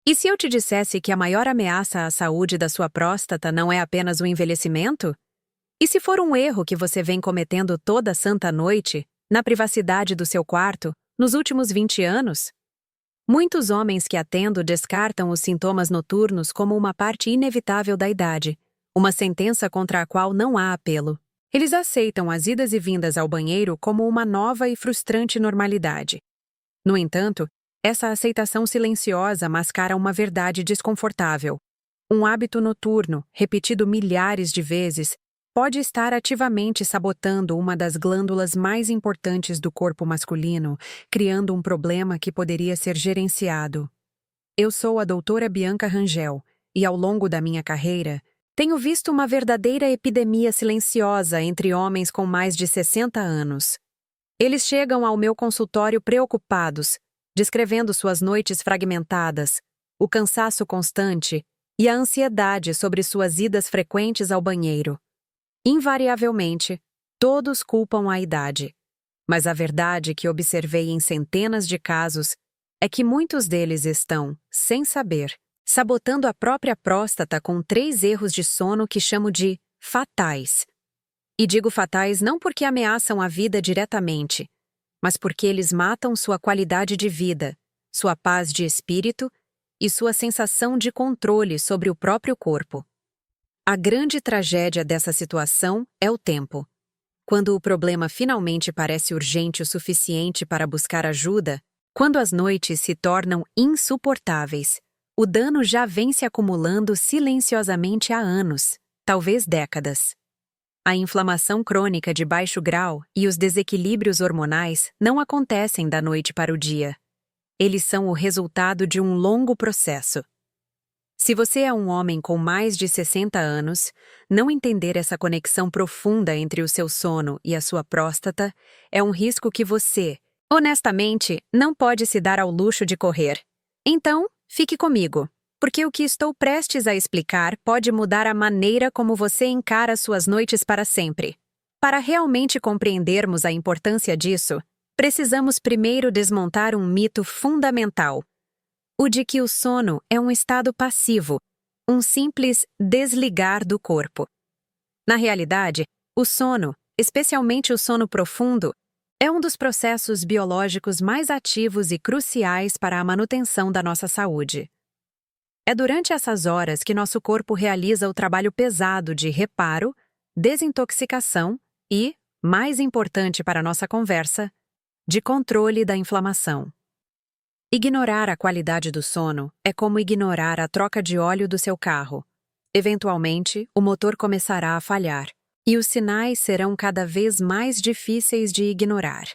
E se eu te dissesse que a maior ameaça à saúde da sua próstata não é apenas o envelhecimento? E se for um erro que você vem cometendo toda santa noite, na privacidade do seu quarto, nos últimos 20 anos? Muitos homens que atendo descartam os sintomas noturnos como uma parte inevitável da idade, uma sentença contra a qual não há apelo. Eles aceitam as idas e vindas ao banheiro como uma nova e frustrante normalidade. No entanto, essa aceitação silenciosa mascara uma verdade desconfortável. Um hábito noturno, repetido milhares de vezes, pode estar ativamente sabotando uma das glândulas mais importantes do corpo masculino, criando um problema que poderia ser gerenciado. Eu sou a doutora Bianca Rangel, e ao longo da minha carreira, tenho visto uma verdadeira epidemia silenciosa entre homens com mais de 60 anos. Eles chegam ao meu consultório preocupados, descrevendo suas noites fragmentadas, o cansaço constante e a ansiedade sobre suas idas frequentes ao banheiro. Invariavelmente, todos culpam a idade. Mas a verdade que observei em centenas de casos é que muitos deles estão, sem saber, sabotando a própria próstata com 3 erros de sono que chamo de fatais. E digo fatais não porque ameaçam a vida diretamente, mas porque eles matam sua qualidade de vida, sua paz de espírito e sua sensação de controle sobre o próprio corpo. A grande tragédia dessa situação é o tempo. Quando o problema finalmente parece urgente o suficiente para buscar ajuda, quando as noites se tornam insuportáveis, o dano já vem se acumulando silenciosamente há anos, talvez décadas. A inflamação crônica de baixo grau e os desequilíbrios hormonais não acontecem da noite para o dia. Eles são o resultado de um longo processo. Se você é um homem com mais de 60 anos, não entender essa conexão profunda entre o seu sono e a sua próstata é um risco que você, honestamente, não pode se dar ao luxo de correr. Então, fique comigo, porque o que estou prestes a explicar pode mudar a maneira como você encara suas noites para sempre. Para realmente compreendermos a importância disso, precisamos primeiro desmontar um mito fundamental: o de que o sono é um estado passivo, um simples desligar do corpo. Na realidade, o sono, especialmente o sono profundo, é um dos processos biológicos mais ativos e cruciais para a manutenção da nossa saúde. É durante essas horas que nosso corpo realiza o trabalho pesado de reparo, desintoxicação e, mais importante para nossa conversa, de controle da inflamação. Ignorar a qualidade do sono é como ignorar a troca de óleo do seu carro. Eventualmente, o motor começará a falhar, e os sinais serão cada vez mais difíceis de ignorar.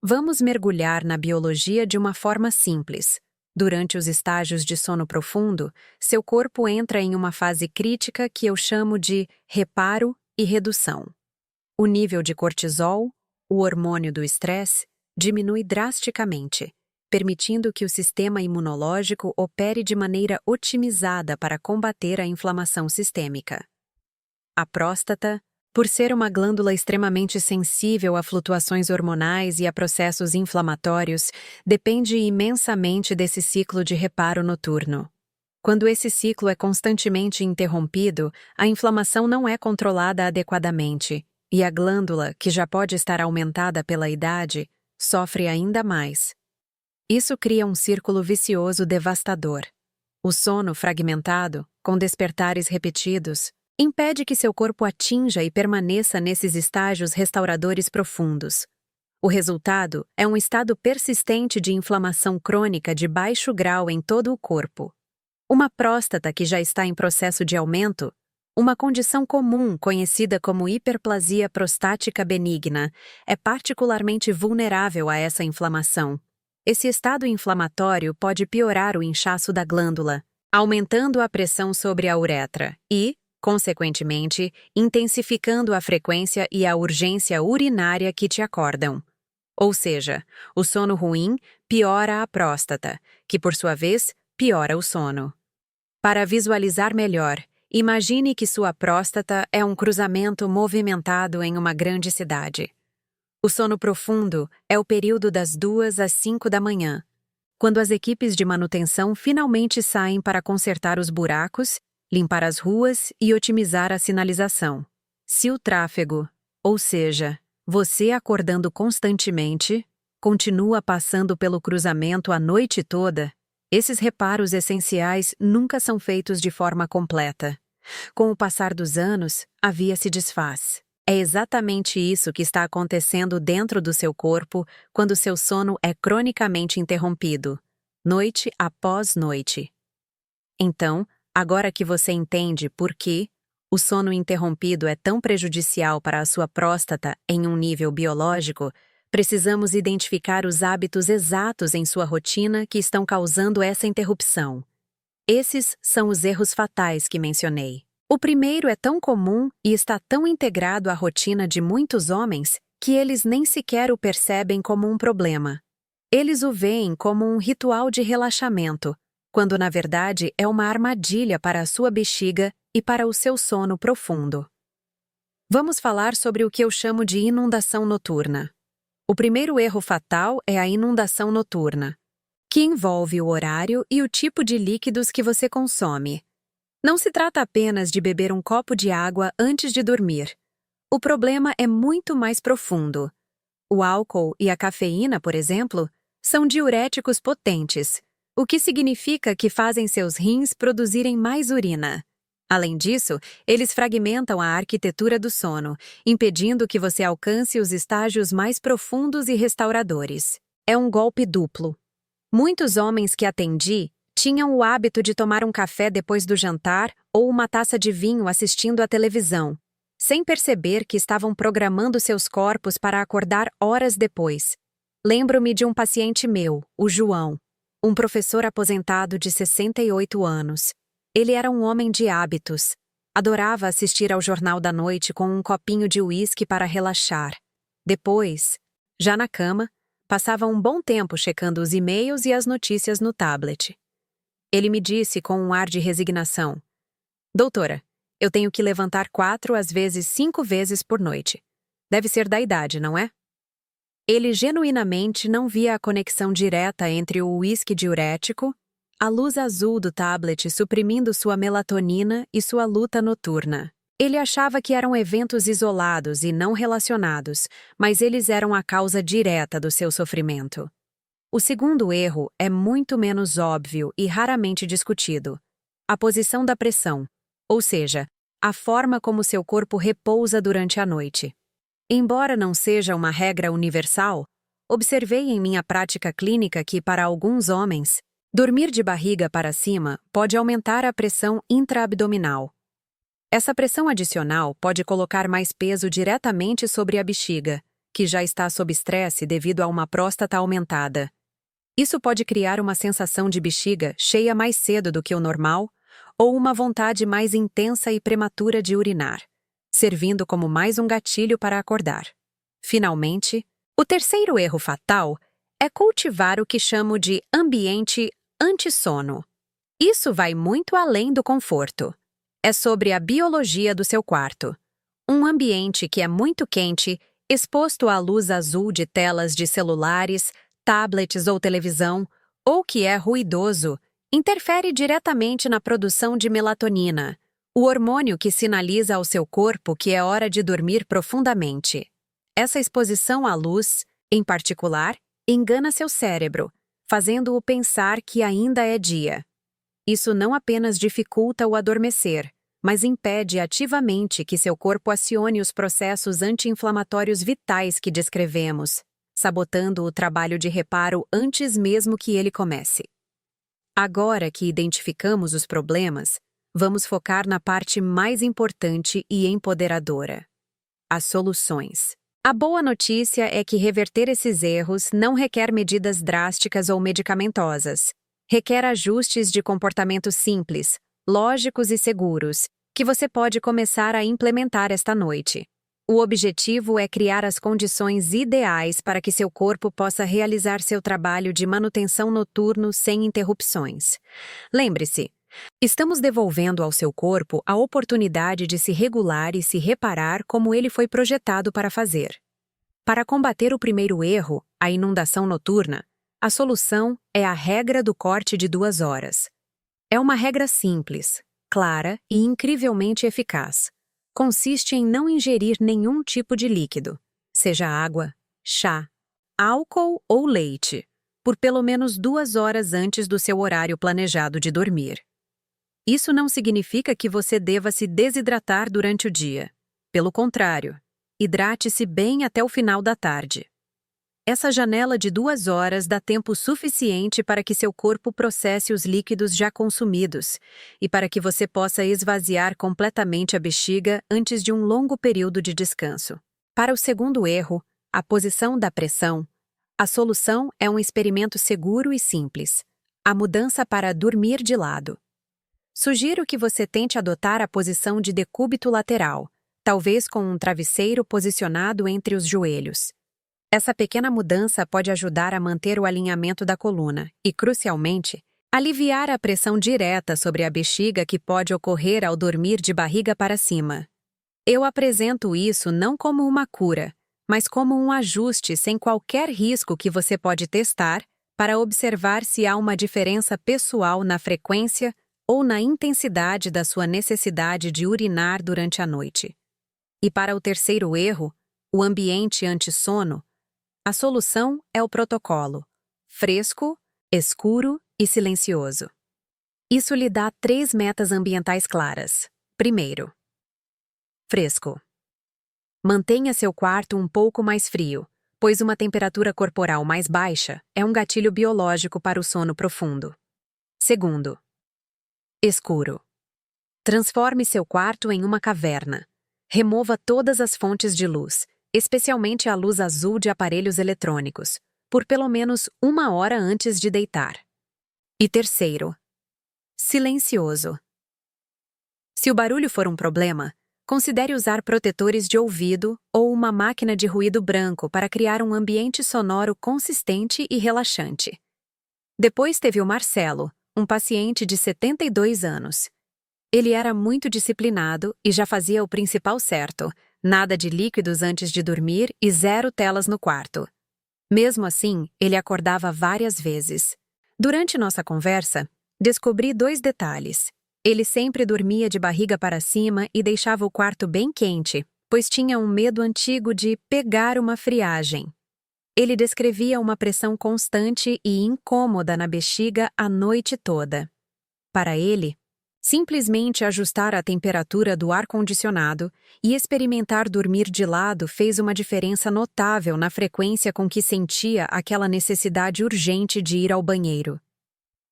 Vamos mergulhar na biologia de uma forma simples. Durante os estágios de sono profundo, seu corpo entra em uma fase crítica que eu chamo de reparo e redução. O nível de cortisol, o hormônio do estresse, diminui drasticamente, permitindo que o sistema imunológico opere de maneira otimizada para combater a inflamação sistêmica. A próstata, por ser uma glândula extremamente sensível a flutuações hormonais e a processos inflamatórios, depende imensamente desse ciclo de reparo noturno. Quando esse ciclo é constantemente interrompido, a inflamação não é controlada adequadamente, e a glândula, que já pode estar aumentada pela idade, sofre ainda mais. Isso cria um círculo vicioso devastador. O sono fragmentado, com despertares repetidos, impede que seu corpo atinja e permaneça nesses estágios restauradores profundos. O resultado é um estado persistente de inflamação crônica de baixo grau em todo o corpo. Uma próstata que já está em processo de aumento, uma condição comum conhecida como hiperplasia prostática benigna, é particularmente vulnerável a essa inflamação. Esse estado inflamatório pode piorar o inchaço da glândula, aumentando a pressão sobre a uretra e, consequentemente, intensificando a frequência e a urgência urinária que te acordam. Ou seja, o sono ruim piora a próstata, que por sua vez piora o sono. Para visualizar melhor, imagine que sua próstata é um cruzamento movimentado em uma grande cidade. O sono profundo é o período das 2 às 5 da manhã, quando as equipes de manutenção finalmente saem para consertar os buracos, limpar as ruas e otimizar a sinalização. Se o tráfego, ou seja, você acordando constantemente, continua passando pelo cruzamento a noite toda, esses reparos essenciais nunca são feitos de forma completa. Com o passar dos anos, a via se desfaz. É exatamente isso que está acontecendo dentro do seu corpo quando seu sono é cronicamente interrompido, noite após noite. Então, agora que você entende por que o sono interrompido é tão prejudicial para a sua próstata em um nível biológico, precisamos identificar os hábitos exatos em sua rotina que estão causando essa interrupção. Esses são os erros fatais que mencionei. O primeiro é tão comum e está tão integrado à rotina de muitos homens que eles nem sequer o percebem como um problema. Eles o veem como um ritual de relaxamento, quando na verdade é uma armadilha para a sua bexiga e para o seu sono profundo. Vamos falar sobre o que eu chamo de inundação noturna. O primeiro erro fatal é a inundação noturna, que envolve o horário e o tipo de líquidos que você consome. Não se trata apenas de beber um copo de água antes de dormir. O problema é muito mais profundo. O álcool e a cafeína, por exemplo, são diuréticos potentes, o que significa que fazem seus rins produzirem mais urina. Além disso, eles fragmentam a arquitetura do sono, impedindo que você alcance os estágios mais profundos e restauradores. É um golpe duplo. Muitos homens que atendi tinham o hábito de tomar um café depois do jantar ou uma taça de vinho assistindo à televisão, sem perceber que estavam programando seus corpos para acordar horas depois. Lembro-me de um paciente meu, o João, um professor aposentado de 68 anos. Ele era um homem de hábitos. Adorava assistir ao Jornal da Noite com um copinho de uísque para relaxar. Depois, já na cama, passava um bom tempo checando os e-mails e as notícias no tablet. Ele me disse com um ar de resignação: "Doutora, eu tenho que levantar 4 às vezes 5 vezes por noite. Deve ser da idade, não é?" Ele genuinamente não via a conexão direta entre o uísque diurético, a luz azul do tablet suprimindo sua melatonina e sua luta noturna. Ele achava que eram eventos isolados e não relacionados, mas eles eram a causa direta do seu sofrimento. O segundo erro é muito menos óbvio e raramente discutido: a posição da pressão, ou seja, a forma como seu corpo repousa durante a noite. Embora não seja uma regra universal, observei em minha prática clínica que, para alguns homens, dormir de barriga para cima pode aumentar a pressão intraabdominal. Essa pressão adicional pode colocar mais peso diretamente sobre a bexiga, que já está sob estresse devido a uma próstata aumentada. Isso pode criar uma sensação de bexiga cheia mais cedo do que o normal ou uma vontade mais intensa e prematura de urinar, servindo como mais um gatilho para acordar. Finalmente, o terceiro erro fatal é cultivar o que chamo de ambiente antissono. Isso vai muito além do conforto. É sobre a biologia do seu quarto. Um ambiente que é muito quente, exposto à luz azul de telas de celulares, tablets ou televisão, ou que é ruidoso, interfere diretamente na produção de melatonina, o hormônio que sinaliza ao seu corpo que é hora de dormir profundamente. Essa exposição à luz, em particular, engana seu cérebro, fazendo-o pensar que ainda é dia. Isso não apenas dificulta o adormecer, mas impede ativamente que seu corpo acione os processos anti-inflamatórios vitais que descrevemos, sabotando o trabalho de reparo antes mesmo que ele comece. Agora que identificamos os problemas, vamos focar na parte mais importante e empoderadora: as soluções. A boa notícia é que reverter esses erros não requer medidas drásticas ou medicamentosas. Requer ajustes de comportamento simples, lógicos e seguros, que você pode começar a implementar esta noite. O objetivo é criar as condições ideais para que seu corpo possa realizar seu trabalho de manutenção noturno sem interrupções. Lembre-se, estamos devolvendo ao seu corpo a oportunidade de se regular e se reparar como ele foi projetado para fazer. Para combater o primeiro erro, a inundação noturna, A solução é a regra do corte de 2 horas. É uma regra simples, clara e incrivelmente eficaz. Consiste em não ingerir nenhum tipo de líquido, seja água, chá, álcool ou leite, por pelo menos 2 horas antes do seu horário planejado de dormir. Isso não significa que você deva se desidratar durante o dia. Pelo contrário, hidrate-se bem até o final da tarde. Essa janela de 2 horas dá tempo suficiente para que seu corpo processe os líquidos já consumidos e para que você possa esvaziar completamente a bexiga antes de um longo período de descanso. Para o segundo erro, a posição da pressão, a solução é um experimento seguro e simples: a mudança para dormir de lado. Sugiro que você tente adotar a posição de decúbito lateral, talvez com um travesseiro posicionado entre os joelhos. Essa pequena mudança pode ajudar a manter o alinhamento da coluna e, crucialmente, aliviar a pressão direta sobre a bexiga que pode ocorrer ao dormir de barriga para cima. Eu apresento isso não como uma cura, mas como um ajuste sem qualquer risco que você pode testar para observar se há uma diferença pessoal na frequência ou na intensidade da sua necessidade de urinar durante a noite. E para o terceiro erro, o ambiente anti-sono, a solução é o protocolo: fresco, escuro e silencioso. Isso lhe dá 3 metas ambientais claras. Primeiro, fresco. Mantenha seu quarto um pouco mais frio, pois uma temperatura corporal mais baixa é um gatilho biológico para o sono profundo. Segundo, escuro. Transforme seu quarto em uma caverna. Remova todas as fontes de luz, especialmente a luz azul de aparelhos eletrônicos, por pelo menos 1 hora antes de deitar. E terceiro, silencioso. Se o barulho for um problema, considere usar protetores de ouvido ou uma máquina de ruído branco para criar um ambiente sonoro consistente e relaxante. Depois teve o Marcelo, um paciente de 72 anos. Ele era muito disciplinado e já fazia o principal certo: nada de líquidos antes de dormir e 0 telas no quarto. Mesmo assim, ele acordava várias vezes. Durante nossa conversa, descobri 2 detalhes. Ele sempre dormia de barriga para cima e deixava o quarto bem quente, pois tinha um medo antigo de pegar uma friagem. Ele descrevia uma pressão constante e incômoda na bexiga a noite toda. Para ele, simplesmente ajustar a temperatura do ar-condicionado e experimentar dormir de lado fez uma diferença notável na frequência com que sentia aquela necessidade urgente de ir ao banheiro.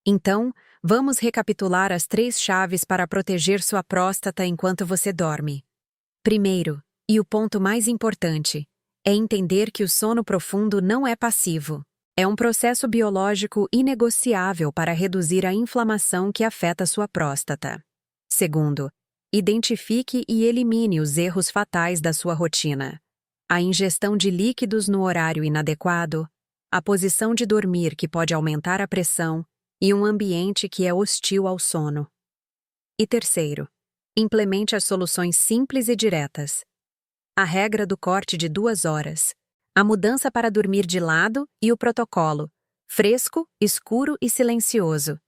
Então, vamos recapitular as 3 chaves para proteger sua próstata enquanto você dorme. Primeiro, e o ponto mais importante, é entender que o sono profundo não é passivo. É um processo biológico inegociável para reduzir a inflamação que afeta sua próstata. Segundo, identifique e elimine os erros fatais da sua rotina: a ingestão de líquidos no horário inadequado, a posição de dormir que pode aumentar a pressão e um ambiente que é hostil ao sono. E terceiro, implemente as soluções simples e diretas: a regra do corte de 2 horas, a mudança para dormir de lado e o protocolo: fresco, escuro e silencioso.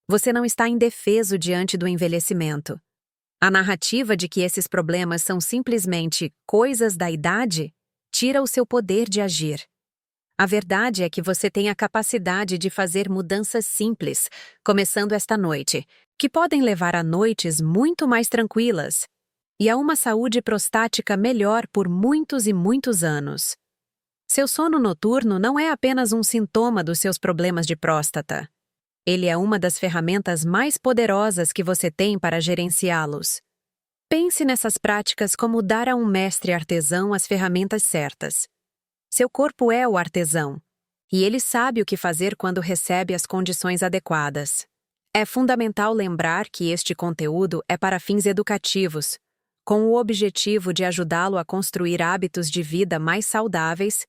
Você não está indefeso diante do envelhecimento. A narrativa de que esses problemas são simplesmente coisas da idade tira o seu poder de agir. A verdade é que você tem a capacidade de fazer mudanças simples, começando esta noite, que podem levar a noites muito mais tranquilas e a uma saúde prostática melhor por muitos e muitos anos. Seu sono noturno não é apenas um sintoma dos seus problemas de próstata. Ele é uma das ferramentas mais poderosas que você tem para gerenciá-los. Pense nessas práticas como dar a um mestre artesão as ferramentas certas. Seu corpo é o artesão, e ele sabe o que fazer quando recebe as condições adequadas. É fundamental lembrar que este conteúdo é para fins educativos, com o objetivo de ajudá-lo a construir hábitos de vida mais saudáveis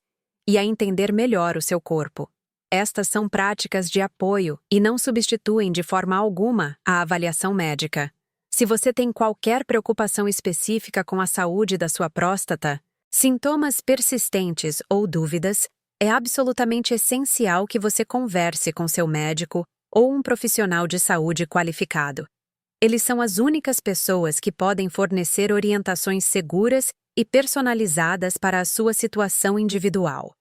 e a entender melhor o seu corpo. Estas são práticas de apoio e não substituem de forma alguma a avaliação médica. Se você tem qualquer preocupação específica com a saúde da sua próstata, sintomas persistentes ou dúvidas, é absolutamente essencial que você converse com seu médico ou um profissional de saúde qualificado. Eles são as únicas pessoas que podem fornecer orientações seguras e personalizadas para a sua situação individual.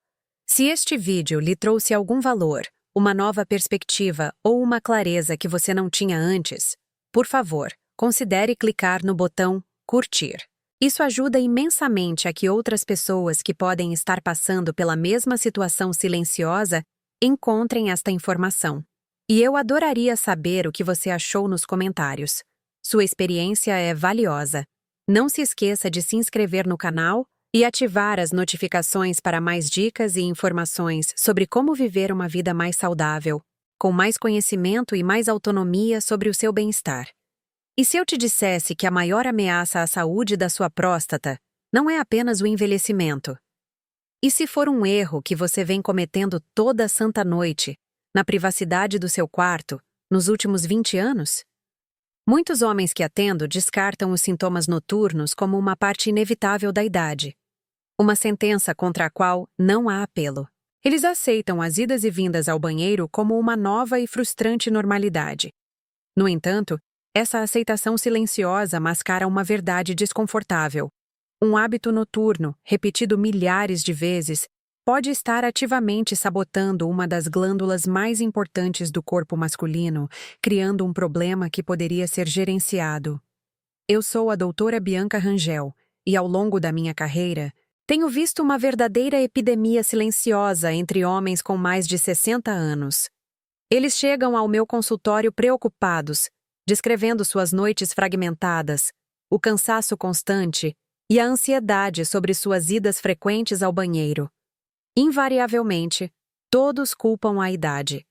Se este vídeo lhe trouxe algum valor, uma nova perspectiva ou uma clareza que você não tinha antes, por favor, considere clicar no botão curtir. Isso ajuda imensamente a que outras pessoas que podem estar passando pela mesma situação silenciosa encontrem esta informação. E eu adoraria saber o que você achou nos comentários. Sua experiência é valiosa. Não se esqueça de se inscrever no canal e ativar as notificações para mais dicas e informações sobre como viver uma vida mais saudável, com mais conhecimento e mais autonomia sobre o seu bem-estar. E se eu te dissesse que a maior ameaça à saúde da sua próstata não é apenas o envelhecimento? E se for um erro que você vem cometendo toda santa noite, na privacidade do seu quarto, nos últimos 20 anos? Muitos homens que atendo descartam os sintomas noturnos como uma parte inevitável da idade. Uma sentença contra a qual não há apelo. Eles aceitam as idas e vindas ao banheiro como uma nova e frustrante normalidade. No entanto, essa aceitação silenciosa mascara uma verdade desconfortável. Um hábito noturno, repetido milhares de vezes, pode estar ativamente sabotando uma das glândulas mais importantes do corpo masculino, criando um problema que poderia ser gerenciado. Eu sou a doutora Bianca Rangel, e ao longo da minha carreira, tenho visto uma verdadeira epidemia silenciosa entre homens com mais de 60 anos. Eles chegam ao meu consultório preocupados, descrevendo suas noites fragmentadas, o cansaço constante e a ansiedade sobre suas idas frequentes ao banheiro. Invariavelmente, todos culpam a idade.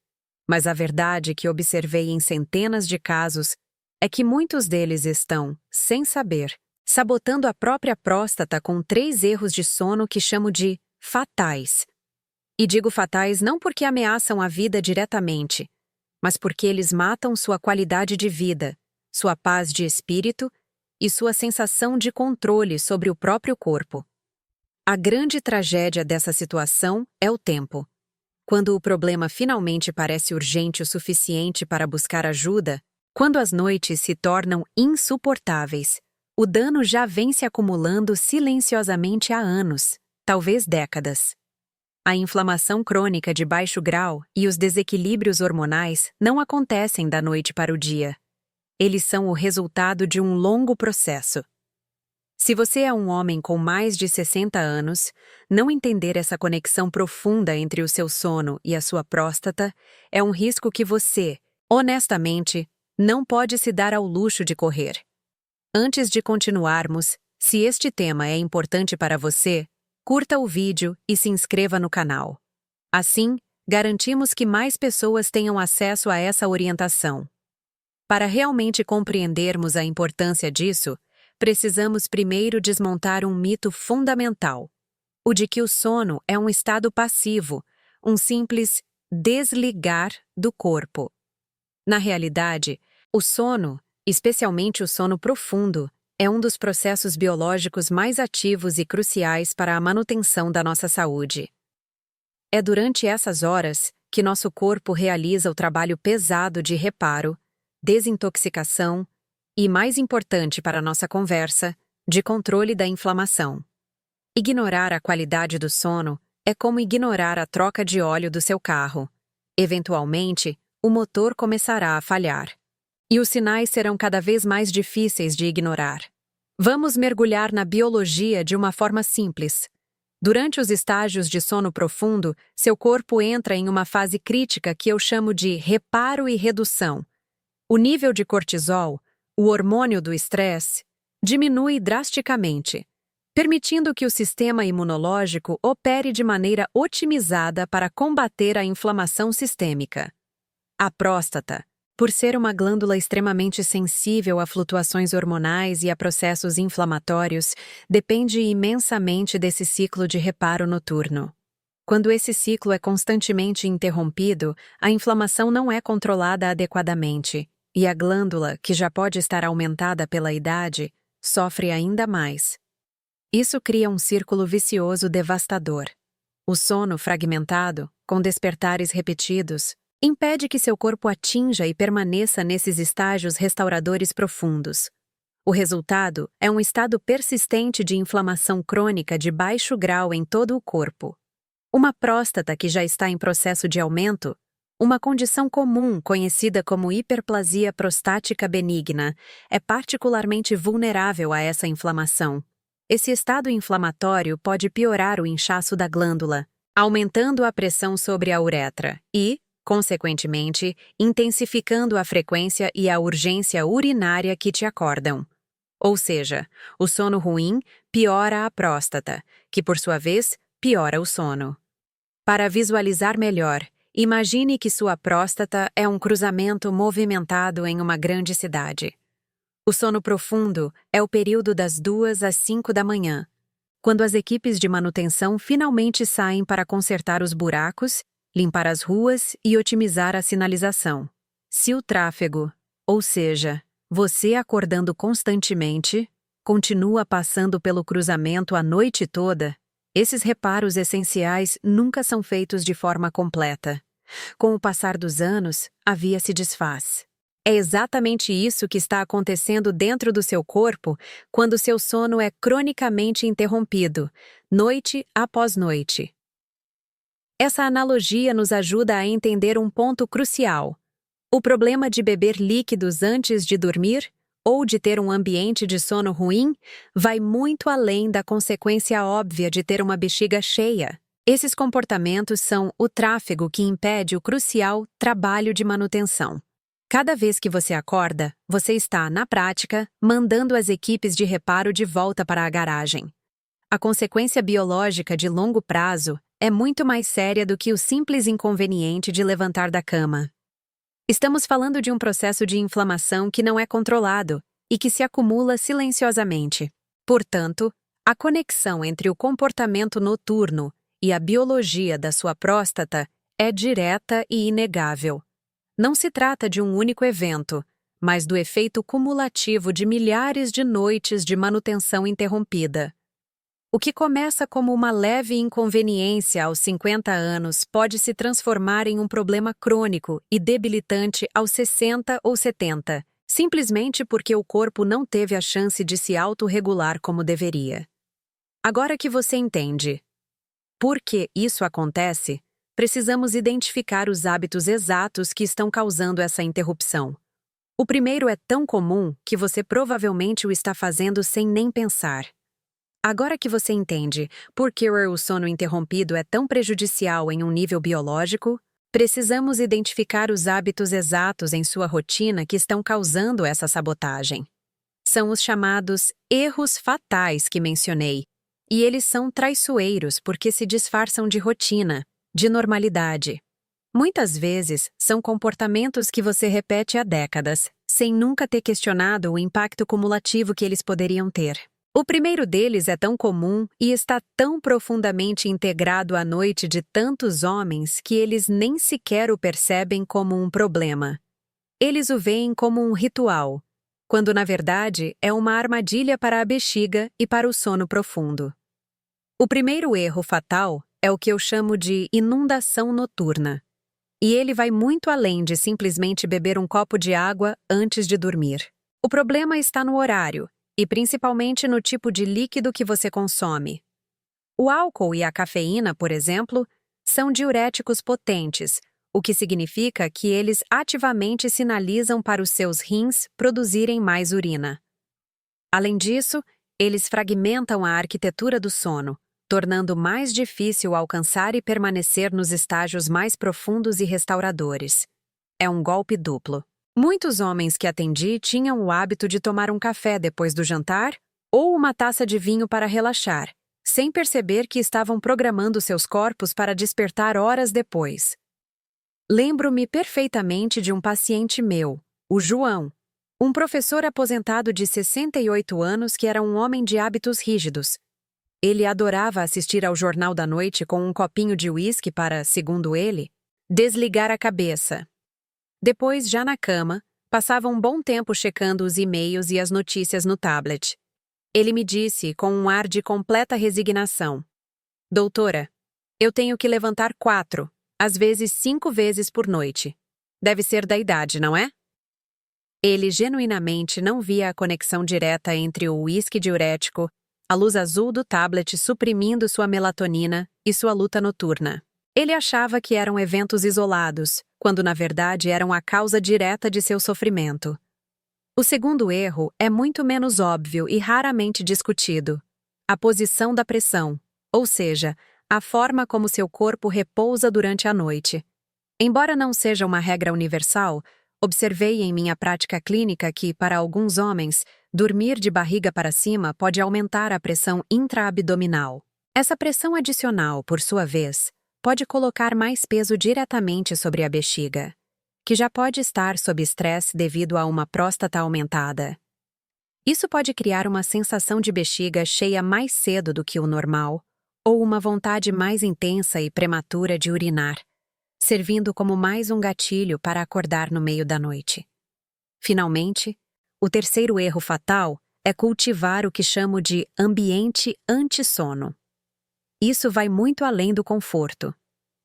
Mas a verdade que observei em centenas de casos é que muitos deles estão, sem saber, sabotando a própria próstata com 3 erros de sono que chamo de fatais. E digo fatais não porque ameaçam a vida diretamente, mas porque eles matam sua qualidade de vida, sua paz de espírito e sua sensação de controle sobre o próprio corpo. A grande tragédia dessa situação é o tempo. Quando o problema finalmente parece urgente o suficiente para buscar ajuda, quando as noites se tornam insuportáveis, o dano já vem se acumulando silenciosamente há anos, talvez décadas. A inflamação crônica de baixo grau e os desequilíbrios hormonais não acontecem da noite para o dia. Eles são o resultado de um longo processo. Se você é um homem com mais de 60 anos, não entender essa conexão profunda entre o seu sono e a sua próstata é um risco que você, honestamente, não pode se dar ao luxo de correr. Antes de continuarmos, se este tema é importante para você, curta o vídeo e se inscreva no canal. Assim, garantimos que mais pessoas tenham acesso a essa orientação. Para realmente compreendermos a importância disso, precisamos primeiro desmontar um mito fundamental, o de que o sono é um estado passivo, um simples desligar do corpo. Na realidade, o sono, especialmente o sono profundo, é um dos processos biológicos mais ativos e cruciais para a manutenção da nossa saúde. É durante essas horas que nosso corpo realiza o trabalho pesado de reparo, desintoxicação e, mais importante para nossa conversa, de controle da inflamação. Ignorar a qualidade do sono é como ignorar a troca de óleo do seu carro. Eventualmente, o motor começará a falhar. E os sinais serão cada vez mais difíceis de ignorar. Vamos mergulhar na biologia de uma forma simples. Durante os estágios de sono profundo, seu corpo entra em uma fase crítica que eu chamo de reparo e redução. O nível de cortisol, o hormônio do estresse, diminui drasticamente, permitindo que o sistema imunológico opere de maneira otimizada para combater a inflamação sistêmica. A próstata, por ser uma glândula extremamente sensível a flutuações hormonais e a processos inflamatórios, depende imensamente desse ciclo de reparo noturno. Quando esse ciclo é constantemente interrompido, a inflamação não é controlada adequadamente, e a glândula, que já pode estar aumentada pela idade, sofre ainda mais. Isso cria um círculo vicioso devastador. O sono fragmentado, com despertares repetidos, impede que seu corpo atinja e permaneça nesses estágios restauradores profundos. O resultado é um estado persistente de inflamação crônica de baixo grau em todo o corpo. Uma próstata que já está em processo de aumento, uma condição comum conhecida como hiperplasia prostática benigna, é particularmente vulnerável a essa inflamação. Esse estado inflamatório pode piorar o inchaço da glândula, aumentando a pressão sobre a uretra e, consequentemente, intensificando a frequência e a urgência urinária que te acordam. Ou seja, o sono ruim piora a próstata, que por sua vez piora o sono. Para visualizar melhor, imagine que sua próstata é um cruzamento movimentado em uma grande cidade. O sono profundo é o período das 2 às 5 da manhã, quando as equipes de manutenção finalmente saem para consertar os buracos, limpar as ruas e otimizar a sinalização. Se o tráfego, ou seja, você acordando constantemente, continua passando pelo cruzamento a noite toda, esses reparos essenciais nunca são feitos de forma completa. Com o passar dos anos, a via se desfaz. É exatamente isso que está acontecendo dentro do seu corpo quando seu sono é cronicamente interrompido, noite após noite. Essa analogia nos ajuda a entender um ponto crucial. O problema de beber líquidos antes de dormir, ou de ter um ambiente de sono ruim, vai muito além da consequência óbvia de ter uma bexiga cheia. Esses comportamentos são o tráfego que impede o crucial trabalho de manutenção. Cada vez que você acorda, você está, na prática, mandando as equipes de reparo de volta para a garagem. A consequência biológica de longo prazo é muito mais séria do que o simples inconveniente de levantar da cama. Estamos falando de um processo de inflamação que não é controlado e que se acumula silenciosamente. Portanto, a conexão entre o comportamento noturno e a biologia da sua próstata é direta e inegável. Não se trata de um único evento, mas do efeito cumulativo de milhares de noites de manutenção interrompida. O que começa como uma leve inconveniência aos 50 anos pode se transformar em um problema crônico e debilitante aos 60 ou 70, simplesmente porque o corpo não teve a chance de se autorregular como deveria. Agora que você entende por que isso acontece, precisamos identificar os hábitos exatos que estão causando essa interrupção. O primeiro é tão comum que você provavelmente o está fazendo sem nem pensar. Agora que você entende por que o sono interrompido é tão prejudicial em um nível biológico, precisamos identificar os hábitos exatos em sua rotina que estão causando essa sabotagem. São os chamados erros fatais que mencionei, e eles são traiçoeiros porque se disfarçam de rotina, de normalidade. Muitas vezes, são comportamentos que você repete há décadas, sem nunca ter questionado o impacto cumulativo que eles poderiam ter. O primeiro deles é tão comum e está tão profundamente integrado à noite de tantos homens que eles nem sequer o percebem como um problema. Eles o veem como um ritual, quando na verdade é uma armadilha para a bexiga e para o sono profundo. O primeiro erro fatal é o que eu chamo de inundação noturna. E ele vai muito além de simplesmente beber um copo de água antes de dormir. O problema está no horário, e principalmente no tipo de líquido que você consome. O álcool e a cafeína, por exemplo, são diuréticos potentes, o que significa que eles ativamente sinalizam para os seus rins produzirem mais urina. Além disso, eles fragmentam a arquitetura do sono, tornando mais difícil alcançar e permanecer nos estágios mais profundos e restauradores. É um golpe duplo. Muitos homens que atendi tinham o hábito de tomar um café depois do jantar ou uma taça de vinho para relaxar, sem perceber que estavam programando seus corpos para despertar horas depois. Lembro-me perfeitamente de um paciente meu, o João, um professor aposentado de 68 anos que era um homem de hábitos rígidos. Ele adorava assistir ao Jornal da Noite com um copinho de uísque para, segundo ele, desligar a cabeça. Depois, já na cama, passava um bom tempo checando os e-mails e as notícias no tablet. Ele me disse, com um ar de completa resignação: "Doutora, Eu tenho que levantar 4, às vezes 5 vezes por noite. Deve ser da idade, não é? Ele genuinamente não via a conexão direta entre o uísque diurético, a luz azul do tablet suprimindo sua melatonina e sua luta noturna. Ele achava que eram eventos isolados, quando na verdade eram a causa direta de seu sofrimento. O segundo erro é muito menos óbvio e raramente discutido: a posição da pressão, ou seja, a forma como seu corpo repousa durante a noite. Embora não seja uma regra universal, observei em minha prática clínica que, para alguns homens, dormir de barriga para cima pode aumentar a pressão intraabdominal. Essa pressão adicional, por sua vez, pode colocar mais peso diretamente sobre a bexiga, que já pode estar sob estresse devido a uma próstata aumentada. Isso pode criar uma sensação de bexiga cheia mais cedo do que o normal, ou uma vontade mais intensa e prematura de urinar, servindo como mais um gatilho para acordar no meio da noite. Finalmente, o terceiro erro fatal é cultivar o que chamo de ambiente anti-sono. Isso vai muito além do conforto.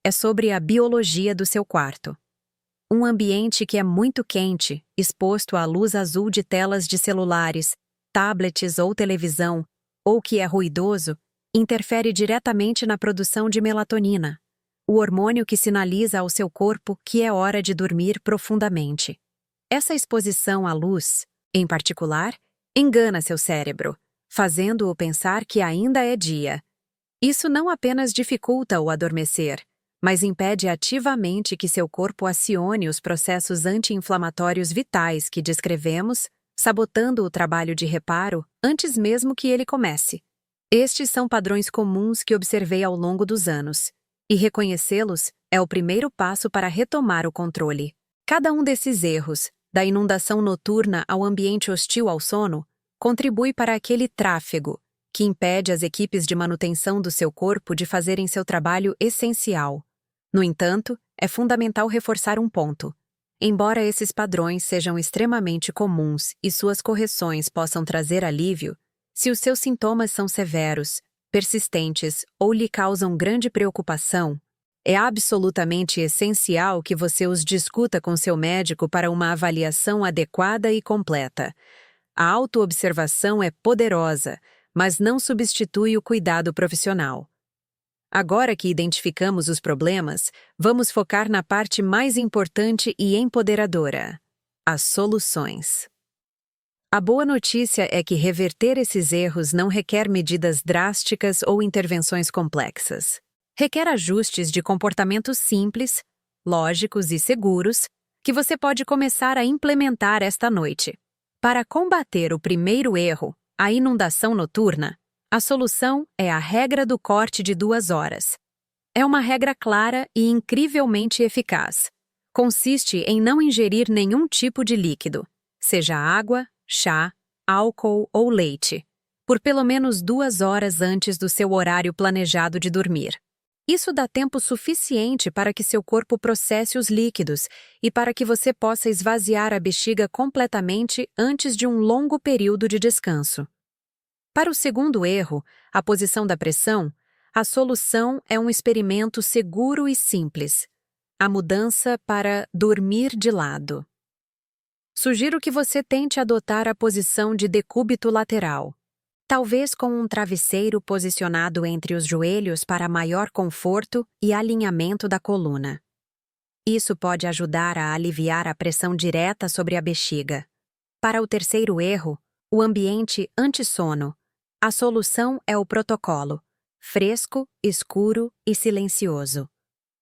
É sobre a biologia do seu quarto. Um ambiente que é muito quente, exposto à luz azul de telas de celulares, tablets ou televisão, ou que é ruidoso, interfere diretamente na produção de melatonina, o hormônio que sinaliza ao seu corpo que é hora de dormir profundamente. Essa exposição à luz, em particular, engana seu cérebro, fazendo-o pensar que ainda é dia. Isso não apenas dificulta o adormecer, mas impede ativamente que seu corpo acione os processos anti-inflamatórios vitais que descrevemos, sabotando o trabalho de reparo antes mesmo que ele comece. Estes são padrões comuns que observei ao longo dos anos, e reconhecê-los é o primeiro passo para retomar o controle. Cada um desses erros, da inundação noturna ao ambiente hostil ao sono, contribui para aquele tráfego que impede as equipes de manutenção do seu corpo de fazerem seu trabalho essencial. No entanto, é fundamental reforçar um ponto. Embora esses padrões sejam extremamente comuns e suas correções possam trazer alívio, se os seus sintomas são severos, persistentes ou lhe causam grande preocupação, é absolutamente essencial que você os discuta com seu médico para uma avaliação adequada e completa. A autoobservação é poderosa, mas não substitui o cuidado profissional. Agora que identificamos os problemas, vamos focar na parte mais importante e empoderadora: as soluções. A boa notícia é que reverter esses erros não requer medidas drásticas ou intervenções complexas. Requer ajustes de comportamento simples, lógicos e seguros, que você pode começar a implementar esta noite. Para combater o primeiro erro, a inundação noturna, a solução é a regra do corte de 2 horas. É uma regra clara e incrivelmente eficaz. Consiste em não ingerir nenhum tipo de líquido, seja água, chá, álcool ou leite, por pelo menos 2 horas antes do seu horário planejado de dormir. Isso dá tempo suficiente para que seu corpo processe os líquidos e para que você possa esvaziar a bexiga completamente antes de um longo período de descanso. Para o segundo erro, a posição da pressão, a solução é um experimento seguro e simples: a mudança para dormir de lado. Sugiro que você tente adotar a posição de decúbito lateral, talvez com um travesseiro posicionado entre os joelhos para maior conforto e alinhamento da coluna. Isso pode ajudar a aliviar a pressão direta sobre a bexiga. Para o terceiro erro, o ambiente anti-sono, a solução é o protocolo: fresco, escuro e silencioso.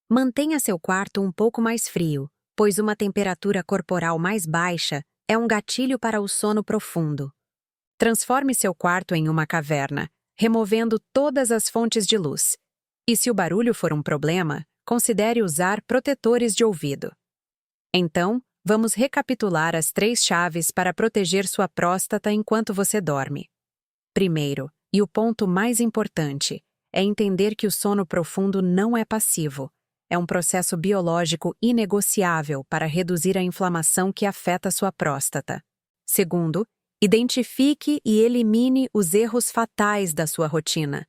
Mantenha seu quarto um pouco mais frio, pois uma temperatura corporal mais baixa é um gatilho para o sono profundo. Transforme seu quarto em uma caverna, removendo todas as fontes de luz. E se o barulho for um problema, considere usar protetores de ouvido. Então, vamos recapitular as 3 chaves para proteger sua próstata enquanto você dorme. Primeiro, e o ponto mais importante, é entender que o sono profundo não é passivo. É um processo biológico inegociável para reduzir a inflamação que afeta sua próstata. Segundo, identifique e elimine os erros fatais da sua rotina.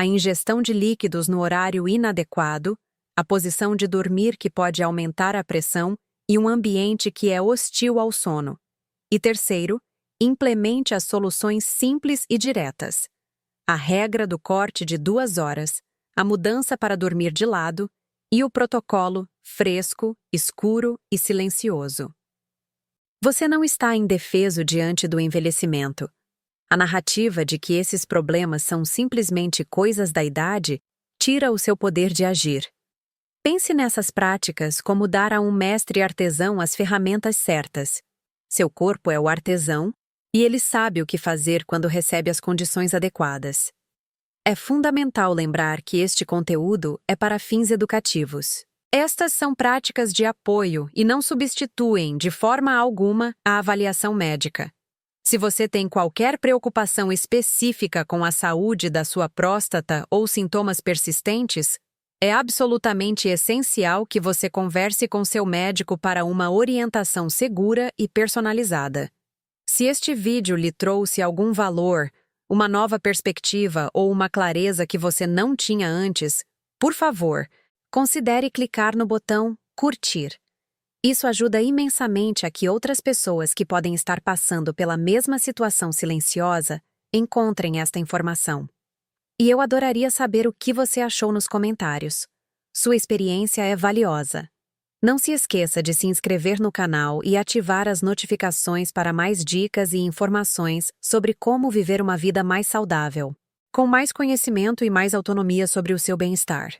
a ingestão de líquidos no horário inadequado, a posição de dormir que pode aumentar a pressão e um ambiente que é hostil ao sono. E terceiro, implemente as soluções simples e diretas. A regra do corte de 2 horas, a mudança para dormir de lado e o protocolo fresco, escuro e silencioso. Você não está indefeso diante do envelhecimento. A narrativa de que esses problemas são simplesmente coisas da idade tira o seu poder de agir. Pense nessas práticas como dar a um mestre artesão as ferramentas certas. Seu corpo é o artesão e ele sabe o que fazer quando recebe as condições adequadas. É fundamental lembrar que este conteúdo é para fins educativos. Estas são práticas de apoio e não substituem, de forma alguma, a avaliação médica. Se você tem qualquer preocupação específica com a saúde da sua próstata ou sintomas persistentes, é absolutamente essencial que você converse com seu médico para uma orientação segura e personalizada. Se este vídeo lhe trouxe algum valor, uma nova perspectiva ou uma clareza que você não tinha antes, por favor, considere clicar no botão curtir. Isso ajuda imensamente a que outras pessoas que podem estar passando pela mesma situação silenciosa encontrem esta informação. E eu adoraria saber o que você achou nos comentários. Sua experiência é valiosa. Não se esqueça de se inscrever no canal e ativar as notificações para mais dicas e informações sobre como viver uma vida mais saudável, com mais conhecimento e mais autonomia sobre o seu bem-estar.